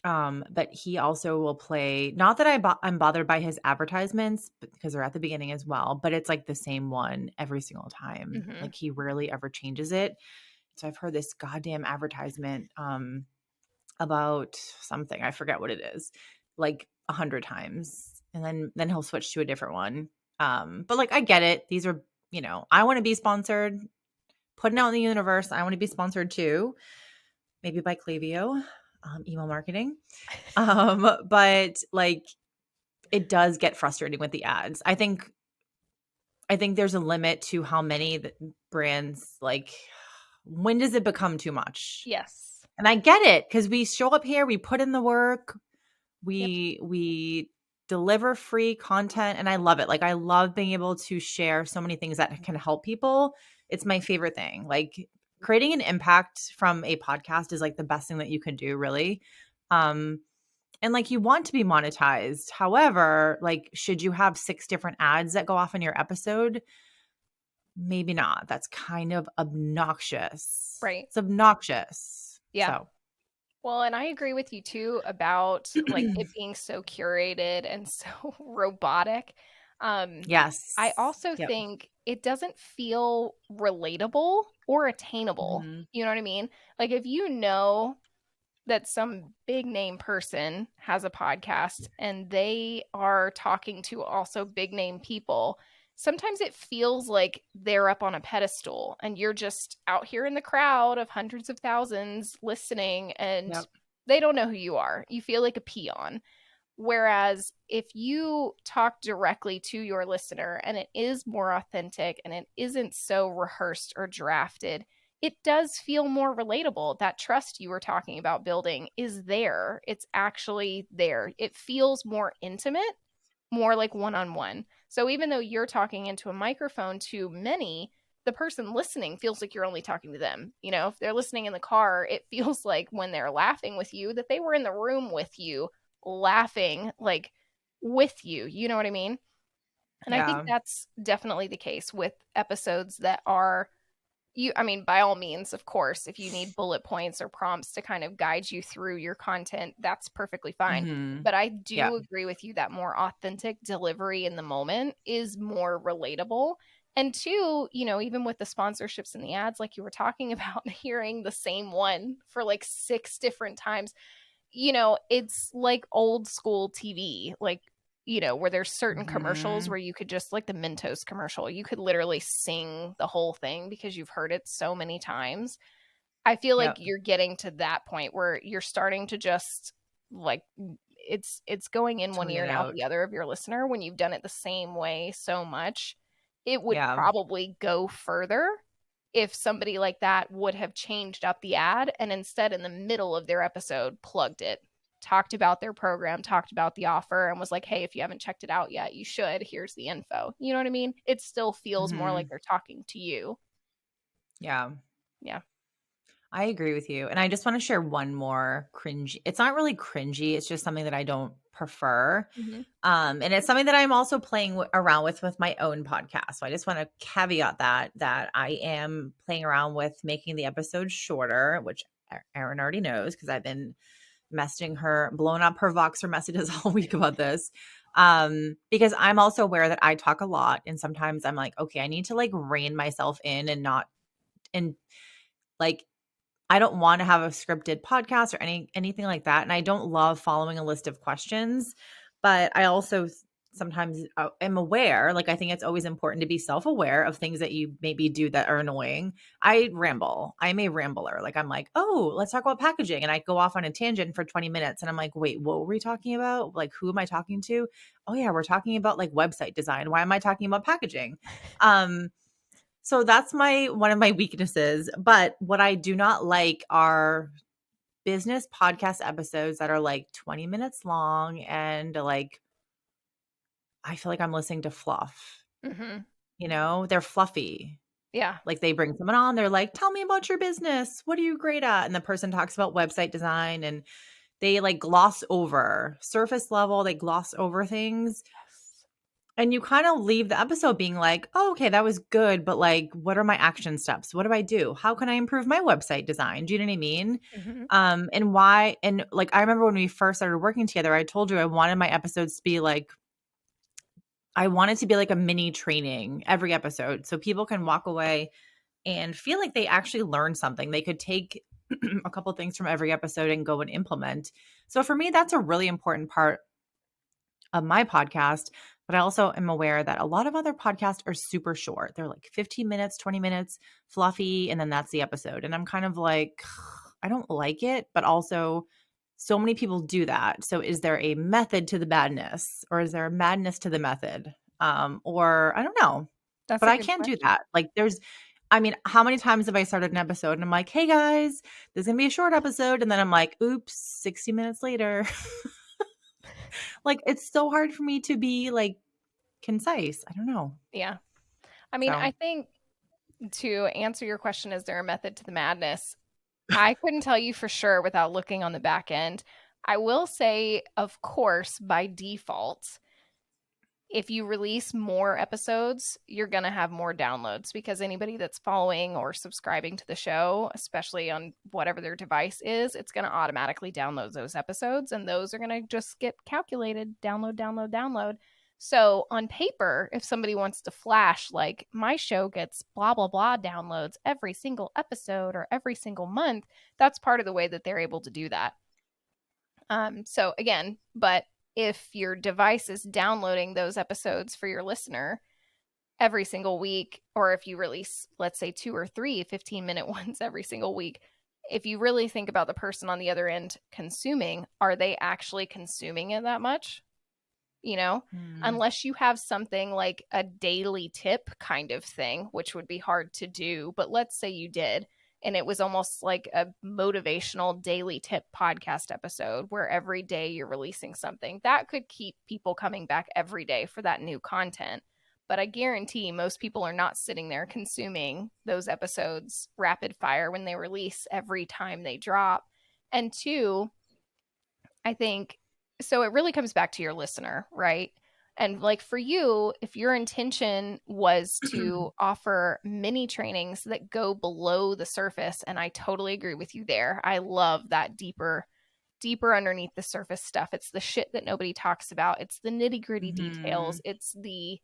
But he also will play. Not that I'm bothered by his advertisements because they're at the beginning as well, but it's like the same one every single time. Mm-hmm. Like he rarely ever changes it. So I've heard this goddamn advertisement about something I forget what it is, like 100 times, and then he'll switch to a different one. But like I get it. These are I want to be sponsored, putting out in the universe. I want to be sponsored too, maybe by Klaviyo, email marketing. But like it does get frustrating with the ads. I think there's a limit to how many brands like. When does it become too much? Yes. And I get it because we show up here, we put in the work, Yep. we deliver free content, and I love it. Like I love being able to share so many things that can help people. It's my favorite thing. Like creating an impact from a podcast is like the best thing that you can do, really. Um and like you want to be monetized. However, like should you have 6 different ads that go off in your episode? Maybe not. That's kind of obnoxious. Right. It's obnoxious. Yeah. So, Well, and I agree with you too about like it being so curated and so robotic. Um, I yes. also Yep. think it doesn't feel relatable or attainable. Mhm. You know what I mean? Like if you know that some big name person has a podcast and they are talking to also big name people, sometimes it feels like they're up on a pedestal and you're just out here in the crowd of hundreds of thousands listening and Yep. they don't know who you are. You feel like a peon. Whereas if you talk directly to your listener and it is more authentic and it isn't so rehearsed or drafted, it does feel more relatable. That trust you were talking about building is there. It's actually there. It feels more intimate, more like one on one. So even though you're talking into a microphone to many, the person listening feels like you're only talking to them. You know, if they're listening in the car, it feels like when they're laughing with you that they were in the room with you, laughing like with you. You know what I mean? And I think Yeah. that's definitely the case with episodes that are I mean, by all means, of course, if you need bullet points or prompts to kind of guide you through your content, that's perfectly fine. Mhm. But I Yeah. do agree with you that more authentic delivery in the moment is more relatable. And two, even with the sponsorships and the ads, like you were talking about, hearing the same one for like 6 different times, it's like old school TV, like, where there's certain commercials Mhm. where you could just like the Mentos commercial, you could literally sing the whole thing because you've heard it so many times. I feel like Yep. you're getting to that point where you're starting to just like it's going in one Tune ear it and out out. the other of your listener when you've done it the same way so much. It would Yeah. probably go further if somebody like that would have changed up the ad and instead in the middle of their episode plugged it, talked about their program, talked about the offer, and was like, hey, if you haven't checked it out yet, you should. Here's the info. You know what I mean? It still feels more like Mhm. they're talking to you. Yeah. Yeah. I agree with you. And I just want to share one more cringy. It's not really cringy, it's just something that I don't prefer. Hmm. And it's something that I'm also playing around with my own podcast. So I just want to caveat that I am playing around with making the episodes shorter, which Erin already knows because I've been messaging her, blowing up her Voxer messages all week about this. Because I'm also aware that I talk a lot, and sometimes I'm like, okay, I need to like rein myself in and not and like I don't want to have a scripted podcast or anything like that, and I don't love following a list of questions, but I also sometimes am aware, like I think it's always important to be self-aware of things that you maybe do that are annoying. I ramble. I'm a rambler. Like I'm like, "Oh, let's talk about packaging." And I go off on a tangent for 20 minutes and I'm like, "Wait, what were we talking about? Like who am I talking to? Oh yeah, we're talking about like website design. Why am I talking about packaging?" Um so that's my one of my weaknesses, but what I do not like are business podcast episodes that are like 20 minutes long and like I feel like I'm listening to fluff. Hmm. They're fluffy. Yeah. Like they bring someone on, they're like, "Tell me about your business. What are you great at?" And the person talks about website design and they like gloss over surface level, they gloss over things. Yes. And you kind of leave the episode being like, "Oh, okay, that was good, but like, what are my action steps? What do I do? How can I improve my website design?" Do you know what I mean? Hmm. And why? And like, I remember when we first started working together, I told you I wanted my episodes to be like, I wanted to be like a mini training every episode, so people can walk away and feel like they actually learned something. They could take a couple things from every episode and go and implement. So for me, that's a really important part of my podcast, but I also am aware that a lot of other podcasts are super short. They're like 15 minutes, 20 minutes, fluffy, and then that's the episode. And I'm kind of like, I don't like it, but also so many people do that. So is there a method to the madness or is there a madness to the method? Or I don't know, That's but a I good can't do question. that. Like I mean, how many times have I started an episode and I'm like, hey guys, this is going to be a short episode. And then I'm like, oops, 60 minutes later. Like, it's so hard for me to be, like, concise. I don't know. Yeah. I mean, So I think to answer your question, is there a method to the madness? I couldn't tell you for sure without looking on the back end. I will say, of course, by default, if you release more episodes, you're going to have more downloads because anybody that's following or subscribing to the show, especially on whatever their device is, it's going to automatically download those episodes and those are going to just get calculated download, download, download. So on paper, if somebody wants to flash, like my show gets blah, blah, blah downloads every single episode or every single month, that's part of the way that they're able to do that. So again, but if your device is downloading those episodes for your listener every single week, or if you release, let's say, 2 or 3 15-minute ones every single week, if you really think about the person on the other end consuming, are they actually consuming it that much? mm, Unless you have something like a daily tip kind of thing, which would be hard to do. But let's say you did, and it was almost like a motivational daily tip podcast episode where every day you're releasing something that could keep people coming back every day for that new content. but I guarantee most people are not sitting there consuming those episodes rapid fire when they release every time they drop. And two, I think so it really comes back to your listener, right? And like for you, if your intention was to offer mini trainings that go below the surface, and I totally agree with you there. I love that deeper underneath the surface stuff. It's the shit that nobody talks about. It's the nitty-gritty Hmm. details. It's the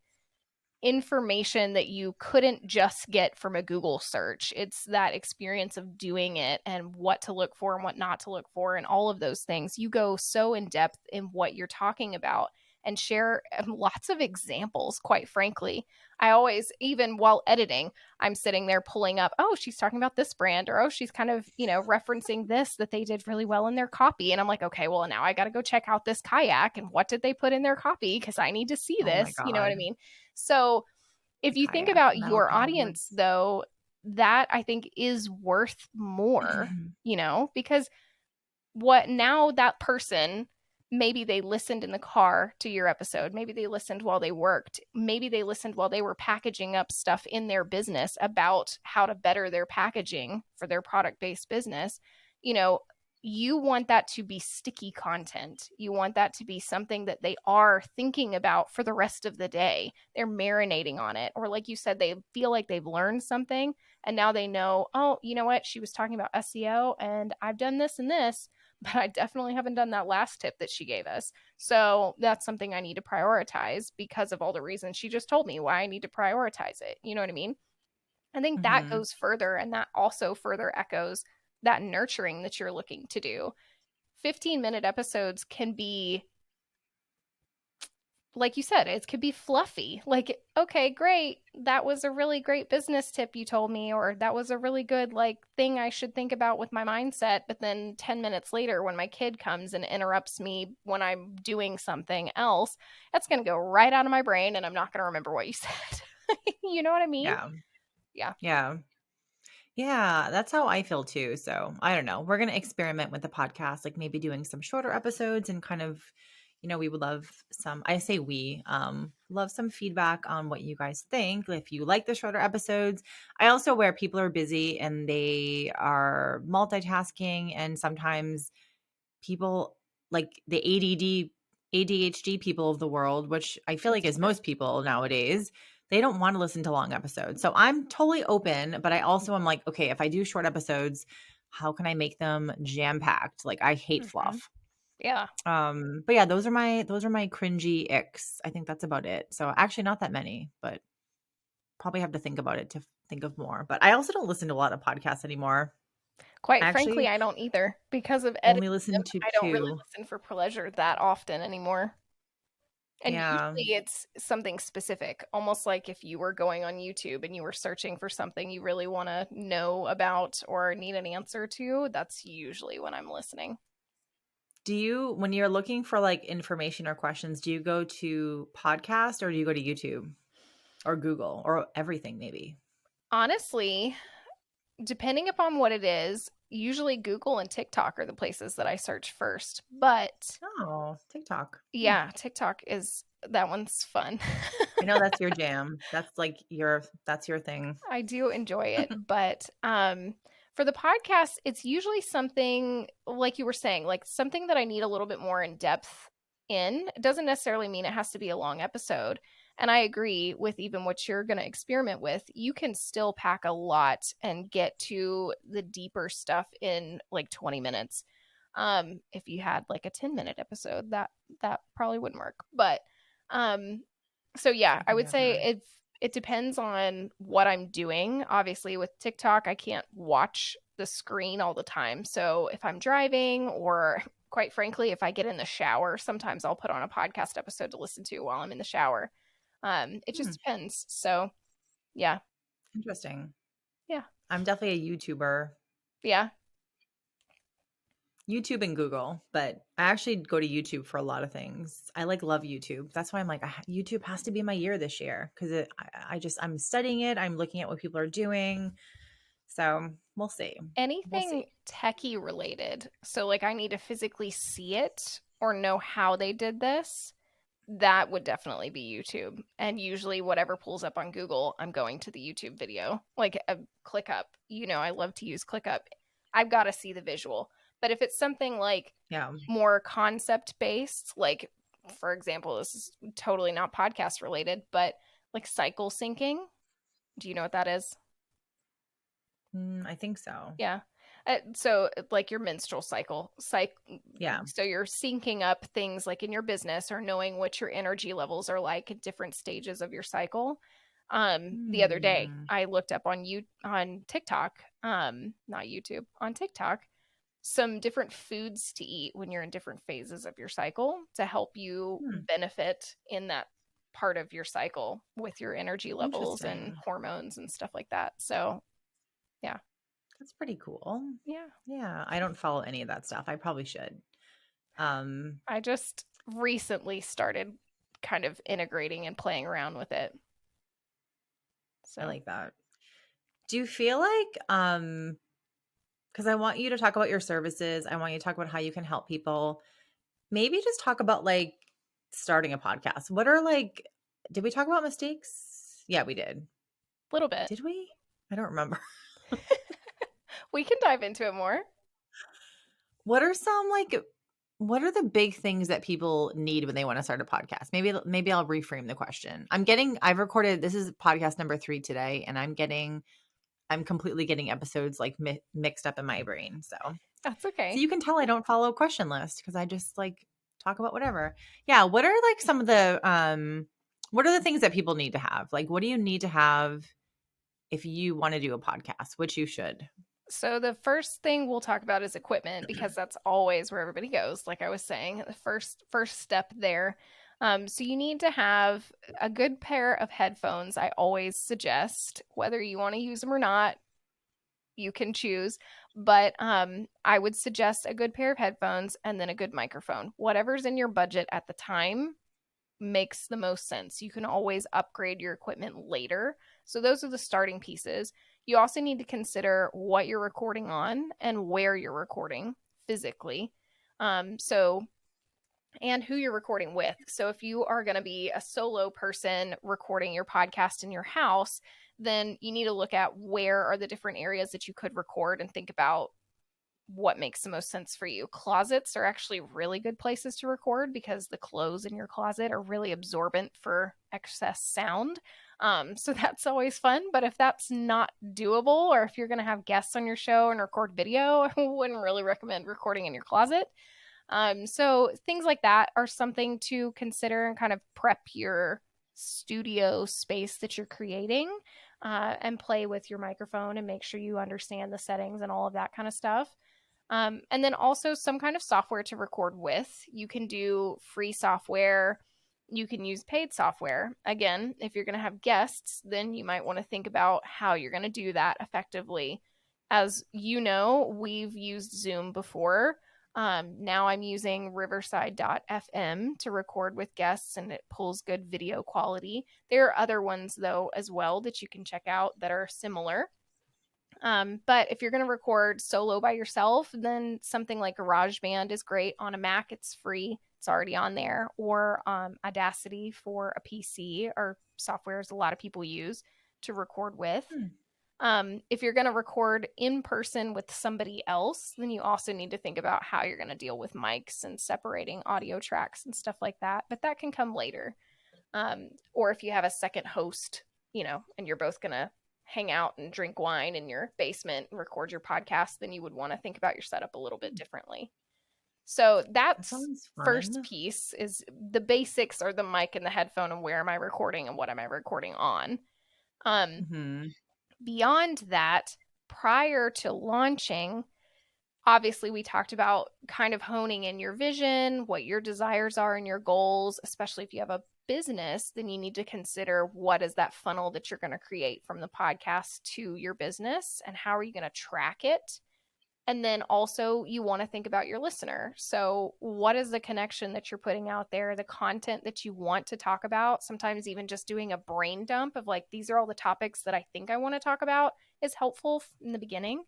information that you couldn't just get from a Google search. It's that experience of doing it and what to look for and what not to look for and all of those things. You go so in depth in what you're talking about and share lots of examples, quite frankly. I always, even while editing, I'm sitting there pulling up, oh, she's talking about this brand, or oh, she's kind of, referencing this that they did really well in their copy. And I'm like, okay, well, now I got to go check out this kayak and what did they put in their copy? Because I need to see Oh my this. You know what I God. mean? So The if you think kayak. about And I love your the audience, hoverboards. though, that I think is worth more, because what now that person, maybe they listened in the car to your episode, maybe they listened while they worked, maybe they listened while they were packaging up stuff in their business about how to better their packaging for their product based business. you know you want that to be sticky content. You want that to be something that they are thinking about for the rest of the day. They're marinating on it, or like you said, they feel like they've learned something, and now they know, oh, you know what, she was talking about SEO and I've done this and this, but I definitely haven't done that last tip that she gave us. So that's something I need to prioritize because of all the reasons she just told me why I need to prioritize it. You know what I mean? I think that Hmm. goes further, and that also further echoes that nurturing that you're looking to do. 15-minute episodes can be, like you said, it could be fluffy. Like, okay, great. That was a really great business tip you told me, or that was a really good like thing I should think about with my mindset. But then 10 minutes later, when my kid comes and interrupts me when I'm doing something else, that's going to go right out of my brain and I'm not going to remember what you said. You know what I mean? Yeah. Yeah. Yeah. Yeah, that's how I feel too. So I don't know. We're going to experiment with the podcast, like maybe doing some shorter episodes and kind of, we would love I say love some feedback on what you guys think. If you like the shorter episodes, I also where people are busy and they are multitasking and sometimes people like the ADHD people of the world, which I feel like That's is true. most people nowadays, they don't want to listen to long episodes. So I'm totally open, but I also am like, okay, if I do short episodes, how can I make them jam packed? Like I hate Mm-hmm. fluff. Yeah. But yeah, those are my cringy icks. I think that's about it. So actually not that many, but probably have to think about it to think of more. But I also don't listen to a lot of podcasts anymore. I Quite frankly, actually I don't either. Because of editing only them, listen to I don't really two. listen for pleasure that often anymore. And Yeah. usually it's something specific, almost like if you were going on YouTube and you were searching for something you really want to know about or need an answer to, that's usually when I'm listening. Do you, when you're looking for like information or questions, do you go to podcast or do you go to YouTube or Google or everything maybe? Honestly, depending upon what it is, usually Google and TikTok are the places that I search first. But Oh, TikTok. Hmm. yeah, TikTok is that one's fun. I know that's your jam. That's your thing. I do enjoy it, but for the podcast, it's usually something like you were saying, like something that I need a little bit more in depth in. It doesn't necessarily mean it has to be a long episode. And I agree with even what you're going to experiment with. You can still pack a lot and get to the deeper stuff in like 20 minutes. If you had like a 10-minute episode, that probably wouldn't work. But um so yeah, I I could would say never. it depends on what I'm doing. Obviously, with TikTok, I can't watch the screen all the time. So if I'm driving, or quite frankly, if I get in the shower, sometimes I'll put on a podcast episode to listen to while I'm in the shower. It Hmm, just depends. So yeah, interesting. yeah, I'm definitely a YouTuber. yeah. YouTube and Google, but I actually go to YouTube for a lot of things. I like love YouTube. That's why I'm like YouTube has to be my year this year because I'm studying it. I'm looking at what people are doing. So we'll see. We'll Anything see. techie related. So like I need to physically see it or know how they did this. That would definitely be YouTube. And usually, whatever pulls up on Google, I'm going to the YouTube video. Like a ClickUp. I love to use ClickUp. I've got to see the visual. But if it's something like Yeah. more concept based, like, for example, this is totally not podcast related, but like cycle syncing. Do you know what that is? I think so. Yeah. So like your menstrual Yeah. so you're syncing up things like in your business or knowing what your energy levels are like at different stages of your cycle. The other day Hmm. I looked up on TikTok, not YouTube, on TikTok, some different foods to eat when you're in different phases of your cycle to help you Hmm. benefit in that part of your cycle with your energy levels and Interesting. hormones and stuff like that. So, yeah. That's pretty cool. Yeah. Yeah, I don't follow any of that stuff. I probably should. Um, I just recently started kind of integrating and playing around with it. I So, like that. Do you feel like because I want you to talk about your services, I want you to talk about how you can help people. Maybe just talk about like starting a podcast. What are like did we talk about mistakes? Yeah, we did. a little bit. Did we? I don't remember. We can dive into it more. What are some like what are the big things that people need when they want to start a podcast? Maybe I'll reframe the question. I've recorded this is podcast number 3 today and I'm completely getting episodes like mixed up in my brain. That's So okay. you can tell I don't follow a question list because I just like talk about whatever. Yeah, what are like some of the what are the things that people need to have? Like what do you need to have if you want to do a podcast, which you should. So the first thing we'll talk about is equipment because that's always where everybody goes. Like I was saying, the first step there. So you need to have a good pair of headphones. I always suggest, whether you want to use them or not, you can choose. But I would suggest a good pair of headphones and then a good microphone. Whatever's in your budget at the time makes the most sense. You can always upgrade your equipment later. So those are the starting pieces. You also need to consider what you're recording on and where you're recording physically. So and who you're recording with. So if you are going to be a solo person recording your podcast in your house, then you need to look at where are the different areas that you could record and think about what makes the most sense for you. Closets are actually really good places to record because the clothes in your closet are really absorbent for excess sound. So that's always fun. But if that's not doable, or if you're going to have guests on your show and record video, I wouldn't really recommend recording in your closet. So things like that are something to consider and kind of prep your studio space that you're creating, and play with your microphone and make sure you understand the settings and all of that kind of stuff. And then also some kind of software to record with. You can do free software. You can use paid software. Again, if you're going to have guests, then you might want to think about how you're going to do that effectively. As you know, we've used Zoom before. Now I'm using riverside.fm to record with guests and it pulls good video quality. There are other ones, though, as well that you can check out that are similar. But if you're going to record solo by yourself, then something like GarageBand is great. On a Mac, it's free, it's already on there, or Audacity for a PC are softwares a lot of people use to record with. Hmm. If you're going to record in person with somebody else, then you also need to think about how you're going to deal with mics and separating audio tracks and stuff like that. But that can come later. Or if you have a second host, and you're both going to hang out and drink wine in your basement and record your podcast, then you would want to think about your setup a little bit differently. So That that's sounds first fun. piece is the basics are the mic and the headphone and where am I recording and what am I recording on. Um, Mhm. Beyond that, prior to launching, obviously we talked about kind of honing in your vision, what your desires are and your goals, especially if you have a business, then you need to consider what is that funnel that you're going to create from the podcast to your business and how are you going to track it? And then also, you want to think about your listener. So, what is the connection that you're putting out there, the content that you want to talk about? Sometimes, even just doing a brain dump of like, these are all the topics that I think I want to talk about is helpful in the beginning.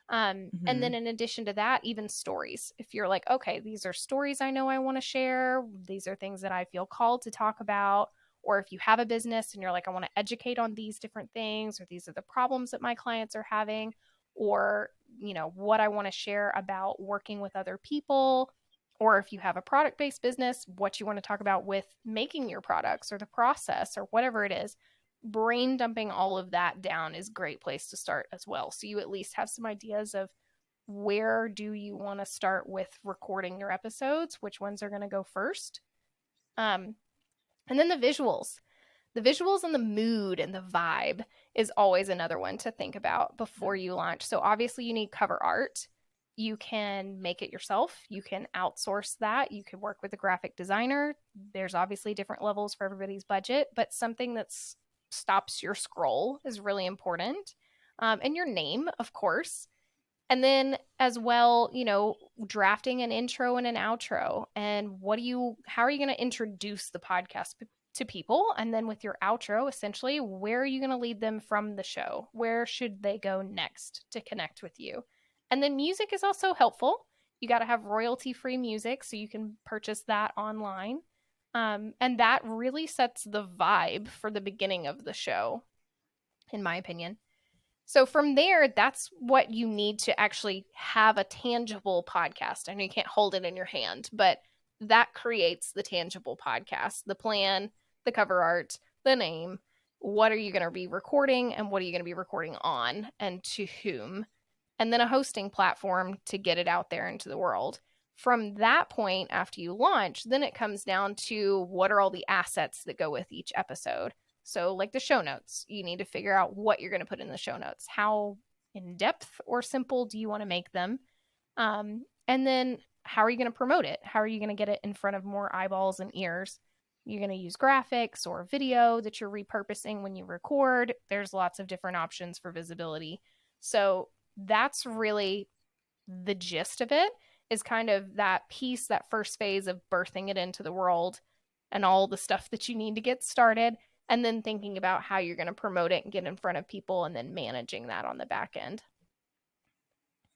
And then Mhm. in addition to that, even stories. If you're like, okay, these are stories I know I want to share, these are things that I feel called to talk about. Or if you have a business and you're like, I want to educate on these different things, or these are the problems that my clients are having, or, what I want to share about working with other people, or if you have a product based business, what you want to talk about with making your products or the process or whatever it is, brain dumping all of that down is a great place to start as well. So you at least have some ideas of where do you want to start with recording your episodes, which ones are going to go first. Um, and then the visuals and the mood and the vibe is always another one to think about before you launch. So obviously you need cover art. You can make it yourself. You can outsource that. You can work with a graphic designer. There's obviously different levels for everybody's budget, but something that stops your scroll is really important. And your name, of course. And then as well, drafting an intro and an outro. And how are you going to introduce the podcast to people? And then with your outro, essentially, where are you going to lead them from the show? Where should they go next to connect with you? And then music is also helpful. You got to have royalty free music so you can purchase that online. And that really sets the vibe for the beginning of the show, in my opinion. So from there, that's what you need to actually have a tangible podcast. I know you can't hold it in your hand, but that creates the tangible podcast, the plan, the cover art, the name. What are you going to be recording and what are you going to be recording on and to whom? And then a hosting platform to get it out there into the world. From that point, after you launch, then it comes down to what are all the assets that go with each episode. So, like the show notes, you need to figure out what you're going to put in the show notes. How in depth or simple do you want to make them? And then, how are you going to promote it? How are you going to get it in front of more eyeballs and ears? You're going to use graphics or video that you're repurposing when you record. There's lots of different options for visibility. So, that's really the gist of it, is kind of that piece, that first phase of birthing it into the world and all the stuff that you need to get started, and then thinking about how you're going to promote it and get in front of people and then managing that on the back end.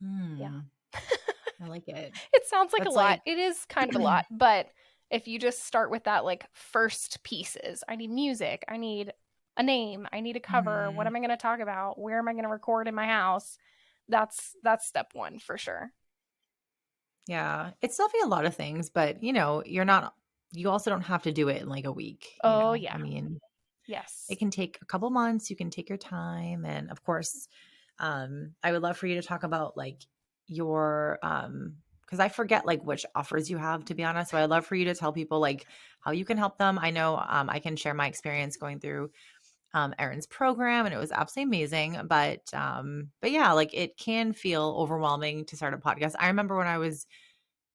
Yeah. Hmm. I like it. It sounds like a That's lot. like It is kind of a lot, but if you just start with that, like, first pieces, I need music, I need a name, I need a cover, what Mhm. am I going to talk about, where am I going to record in my house? That's step one for sure. Yeah. It's definitely a lot of things, but, you also don't have to do it in, like, a week. Oh I yeah. mean, it Yes. can take a couple months, you can take your time, and, of course, I would love for you to talk about, like, your, because I forget, like, which offers you have, to be honest, so I'd love for you to tell people, like, how you can help them. I know, I can share my experience going through Erin's program, and it was absolutely amazing. But yeah, like it can feel overwhelming to start a podcast. I remember when I was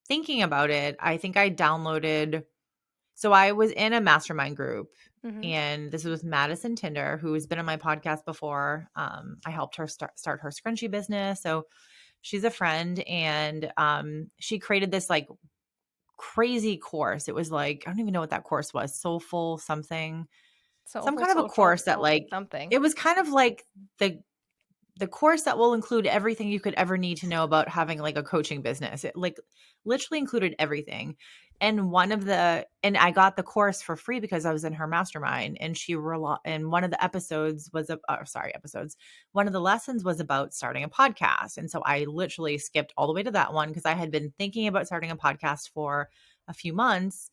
thinking about it, I think I downloaded. So I was in a mastermind group, Mhm. and this was with Madison Tinder, who has been on my podcast before. I helped her start her scrunchie business, so she's a friend, and she created this like crazy course. It was like I don't even know what that course was. Soulful something, some Soulful kind of a social course that like something. it was kind of like the course that will include everything you could ever need to know about having like a coaching business. It like literally included everything. And I got the course for free because I was in her mastermind, and and one of the episodes was episodes. One of the lessons was about starting a podcast. And so I literally skipped all the way to that one because I had been thinking about starting a podcast for a few months,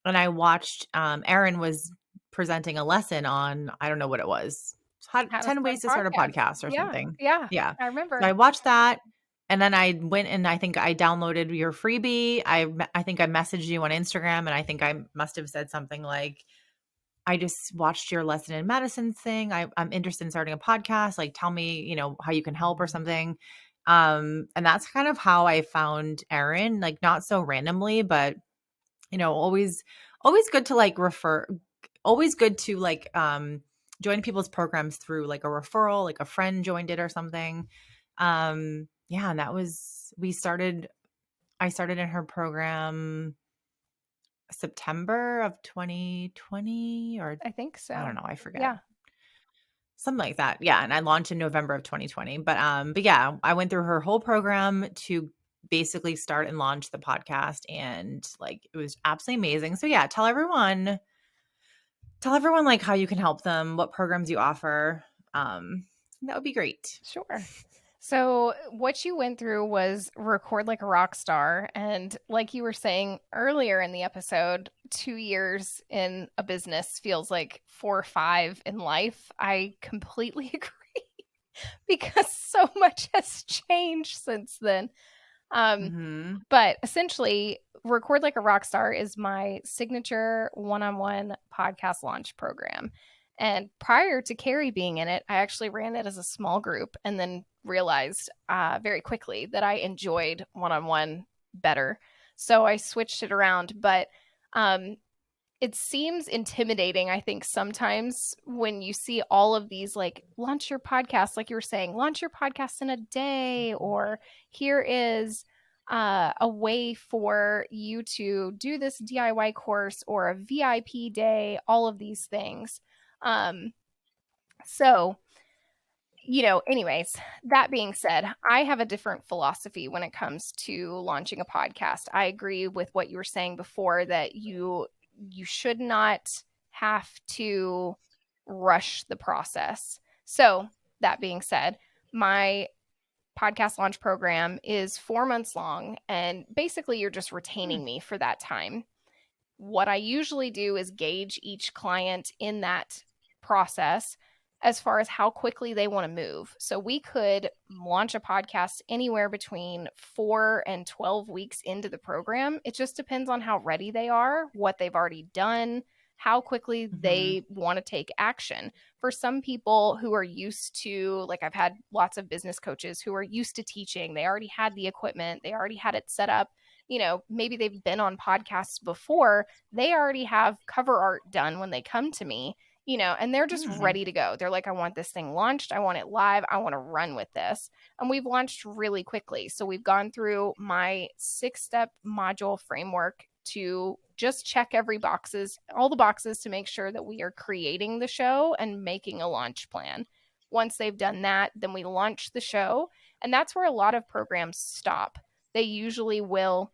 and I watched Erin was presenting a lesson on I don't know what it was. How, How to 10 start ways a to start a podcast. podcast or Yeah. something. Yeah. Yeah. I So remember. I watched that, and then I went and I think I downloaded your freebie. I think I messaged you on Instagram, and I think I must have said something like I just watched your lesson in medicine thing. I'm interested in starting a podcast. Like tell me, how you can help or something. And that's kind of how I found Erin, like not so randomly, but always good to like refer always good to like join people's programs through like a referral, like a friend joined it or something. Yeah, and that was we started I started in her program September of 2020, or I think I don't so. know, I forget. Yeah. something like that. Yeah, and I launched in November of 2020. But yeah, I went through her whole program to basically start and launch the podcast, and like it was absolutely amazing. So yeah, tell everyone like how you can help them, what programs you offer. That would be great. Sure. So, what you went through was record like a rock star. And like you were saying earlier in the episode, 2 years in a business feels like 4 or 5 in life. I completely agree because so much has changed since then. Um, Mhm. but essentially, Record Like a Rockstar is my signature one on one podcast launch program. And prior to Carrie being in it, I actually ran it as a small group and then realized very quickly that I enjoyed one on one better. So I switched it around. But um, it seems intimidating, I think, sometimes when you see all of these like launch your podcast, like you were saying, launch your podcast in a day, or here is a way for you to do this DIY course or a VIP day, all of these things. Um, so, anyways, that being said, I have a different philosophy when it comes to launching a podcast. I agree with what you were saying before that you should not have to rush the process. So, that being said, my podcast launch program is 4 months long, and basically you're just Hmm. retaining me for that time. What I usually do is gauge each client in that process as far as how quickly they want to move. So we could launch a podcast anywhere between 4 and 12 weeks into the program. It just depends on how ready they are, what they've already done, how quickly Mhm. they want to take action. For some people who are used to, like I've had lots of business coaches who are used to teaching, they already had the equipment, they already had it set up. Maybe they've been on podcasts before, they already have cover art done when they come to me, and they're just Hmm. ready to go. They're like, I want this thing launched. I want it live. I want to run with this. And we've launched really quickly. So we've gone through my 6-step module framework to just check all the boxes to make sure that we are creating the show and making a launch plan. Once they've done that, then we launch the show. And that's where a lot of programs stop. They usually will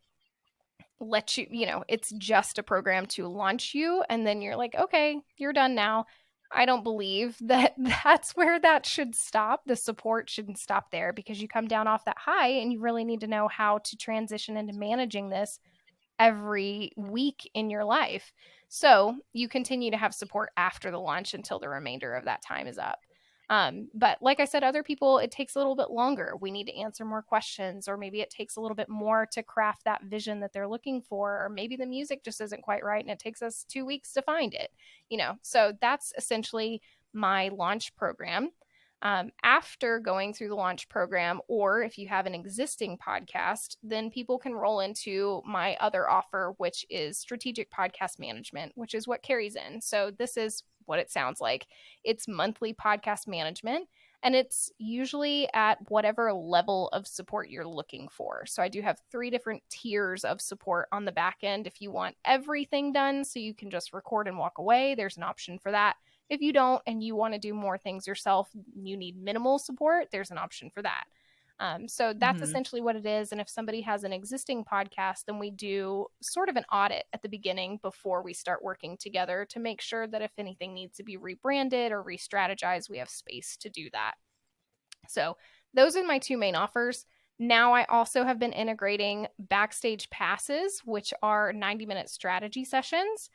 let you, it's just a program to launch you. And then you're like, okay, you're done now. I don't believe that that's where that should stop. The support shouldn't stop there because you come down off that high and you really need to know how to transition into managing this every week in your life. So you continue to have support after the launch until the remainder of that time is up. But like I said, other people, it takes a little bit longer. We need to answer more questions, or maybe it takes a little bit more to craft that vision that they're looking for, or maybe the music just isn't quite right and it takes us 2 weeks to find it. So that's essentially my launch program. After going through the launch program, or if you have an existing podcast, then people can roll into my other offer, which is strategic podcast management, which is what carries in. So, this is what it sounds like. It's monthly podcast management, and it's usually at whatever level of support you're looking for. So, I do have 3 different tiers of support on the back end. If you want everything done so you can just record and walk away, there's an option for that. If you don't and you want to do more things yourself, you need minimal support, there's an option for that. So that's Mhm. essentially what it is. And if somebody has an existing podcast, then we do sort of an audit at the beginning before we start working together to make sure that if anything needs to be rebranded or re strategized, we have space to do that. So those are my 2 main offers. Now I also have been integrating backstage passes, which are 90-minute strategy sessions,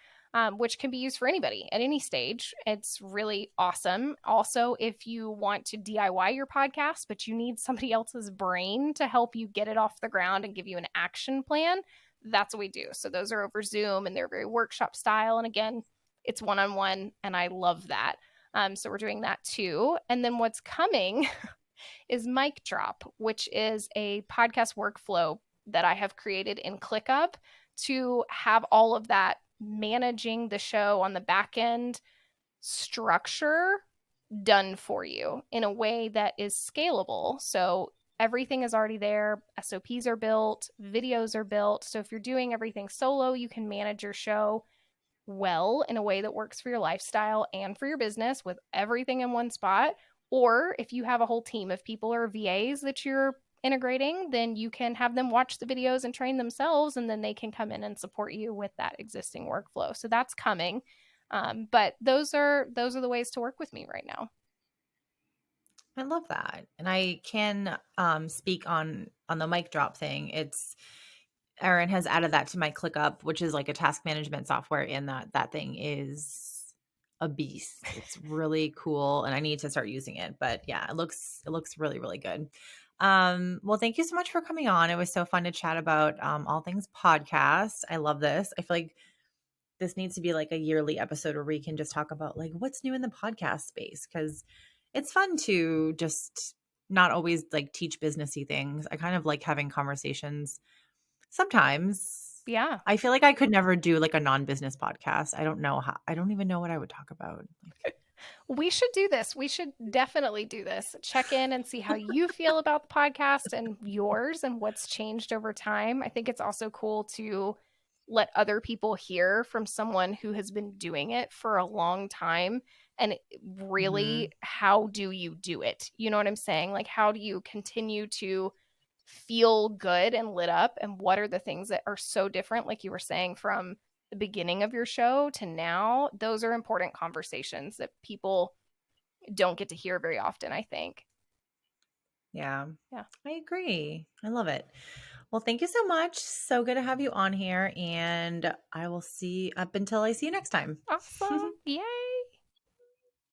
which can be used for anybody at any stage. It's really awesome. Also, if you want to DIY your podcast, but you need somebody else's brain to help you get it off the ground and give you an action plan, that's what we do. So those are over Zoom and they're very workshop style. And again, it's one on one, and I love that. So we're doing that too. And then what's coming is Mic Drop, which is a podcast workflow that I have created in ClickUp to have all of that managing the show on the back end structure done for you in a way that is scalable. So everything is already there. SOPs are built, videos are built. So if you're doing everything solo, you can manage your show well in a way that works for your lifestyle and for your business with everything in one spot. Or if you have a whole team of people or VAs that you're integrating, then you can have them watch the videos and train themselves, and then they can come in and support you with that existing workflow. So that's coming. But those are the ways to work with me right now. I love that. And I can speak on the mic drop thing. It's Erin has added that to my ClickUp, which is like a task management software, and that thing is a beast. It's really cool and I need to start using it. But yeah, it looks really, really good. Well, thank you so much for coming on. It was so fun to chat about all things podcast. I love this. I feel like this needs to be like a yearly episode where we can just talk about like what's new in the podcast space, because it's fun to just not always like teach businessy things. I kind of like having conversations sometimes. Yeah. I feel like I could never do like a non-business podcast. I don't know how. I don't even know what I would talk about. We should do this. We should definitely do this. Check in and see how you feel about the podcast and yours and what's changed over time. I think it's also cool to let other people hear from someone who has been doing it for a long time, and really, Mhm. how do you do it? You know what I'm saying? Like, how do you continue to feel good and lit up? And what are the things that are so different, like you were saying, from the beginning of your show to now? Those are important conversations that people don't get to hear very often, I think. Yeah, Yeah. I agree. I love it. Well, thank you so much. So good to have you on here. And I will see up until I see you next time. Awesome. Yay.